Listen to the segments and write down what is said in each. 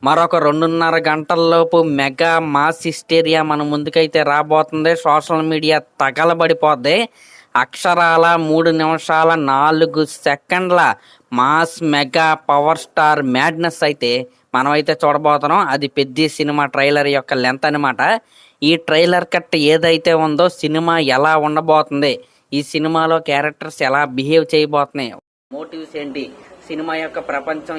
మరొక 2:30 గంటల్లోపు mega mass hysteria మన ముందుకైతే రాబోతుంది. సోషల్ మీడియా తగలబడిపోద్ది. అక్షరాల 3 నిమిషాల 4 సెకండ్ల mass mega power star madness అయితే మనమైతే చూడబోతున్నాం. అది పెద్ద సినిమా ట్రైలర్ యొక్క లెంత్ అనమాట. ఈ ట్రైలర్ కట్ ఏదైతే ఉందో సినిమా ఎలా ఉండబోతుంది, ఈ సినిమాలో క్యారెక్టర్స్ ఎలా బిహేవ్ చేయబోతున్నాయి, మోటివ్స్ ఏంటి, సినిమా యొక్క ప్రపంచం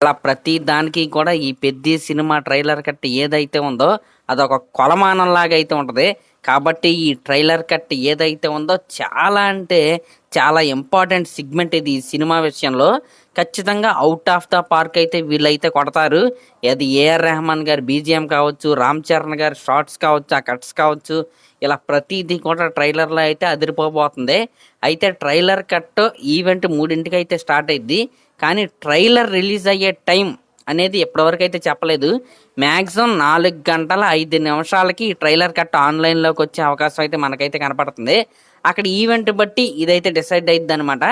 అలా ప్రతి దానికి కూడా ఈ పెద్ద సినిమా ట్రైలర్ కట్ ఏదైతే ఉందో అదొక కొలమానం లాగా అయితే ఉంటుంది. కాబట్టి ఈ ట్రైలర్ కట్ ఏదైతే ఉందో చాలా అంటే చాలా ఇంపార్టెంట్ సిగ్మెంట్ ఇది. ఈ సినిమా విషయంలో ఖచ్చితంగా అవుట్ ఆఫ్ ద పార్క్ అయితే వీళ్ళైతే కొడతారు. అది ఏఆర్ రెహమాన్ గారి బీజిఎం కావచ్చు, రామ్ చరణ్ గారి షార్ట్స్ కావచ్చు, ఆ కట్స్ కావచ్చు, ఇలా ప్రతిదీ కూడా ట్రైలర్లో అయితే అదిరిపోబోతుంది. అయితే ట్రైలర్ కట్ ఈవెంట్ 3ంటికి అయితే స్టార్ట్ అయింది. కానీ ట్రైలర్ రిలీజ్ అయ్యే టైం అనేది ఎప్పటివరకు అయితే చెప్పలేదు. మ్యాక్సిమం 4 గంటల 5 నిమిషాలకి ఈ ట్రైలర్ కట్ ఆన్లైన్లోకి వచ్చే అవకాశం అయితే మనకైతే కనపడుతుంది. అక్కడ ఈవెంట్ బట్టి ఇదైతే డిసైడ్ అయ్యిద్ది అనమాట.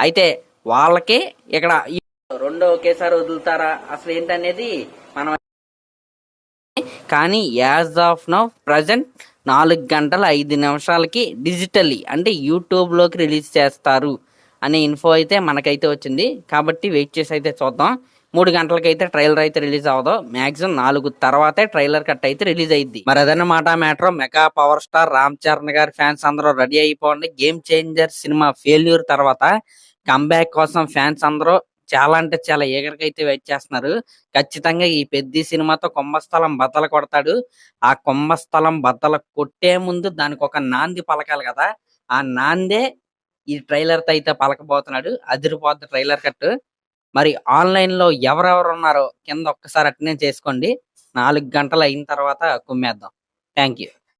అయితే వాళ్ళకి ఇక్కడ రెండో ఒకేసారి వదులుతారా అసలు ఏంటనేది మనం, కానీ యాజ్ ఆఫ్ నౌ ప్రజెంట్ 4 గంటల 5 నిమిషాలకి డిజిటల్లీ అంటే యూట్యూబ్లోకి రిలీజ్ చేస్తారు అనే ఇన్ఫో అయితే మనకైతే వచ్చింది. కాబట్టి వెయిట్ చేసి అయితే చూద్దాం. 3 గంటలకైతే ట్రైలర్ అయితే రిలీజ్ అవ్వదు. మ్యాక్సిమం 4 తర్వాతే ట్రైలర్ కట్ అయితే రిలీజ్ అయ్యింది. మరి అదన్నమాట matter. Mega power star Ram Charan గారి ఫ్యాన్స్ అందరూ రెడీ అయిపోండి. గేమ్ చేంజర్ సినిమా ఫెయిల్యూర్ తర్వాత కంబ్యాక్ కోసం ఫ్యాన్స్ అందరూ చాలా అంటే చాలా ఎగరికైతే వెయిట్ చేస్తున్నారు. ఖచ్చితంగా ఈ పెద్ద సినిమాతో కుంభస్థలం బద్దలు కొడతాడు. ఆ కుంభస్థలం బద్దలు కొట్టే ముందు దానికి ఒక నాంది పలకాలి కదా, ఆ నాందే ఈ ట్రైలర్ తో అయితే పలకబోతున్నాడు. అదిరిపోద్ది ట్రైలర్ కట్. మరి ఆన్లైన్ లో ఎవరెవరు ఉన్నారో కింద ఒక్కసారి అటెండ్ చేసుకోండి. 4 గంటలు అయిన తర్వాత కుమ్మేద్దాం. Thank you.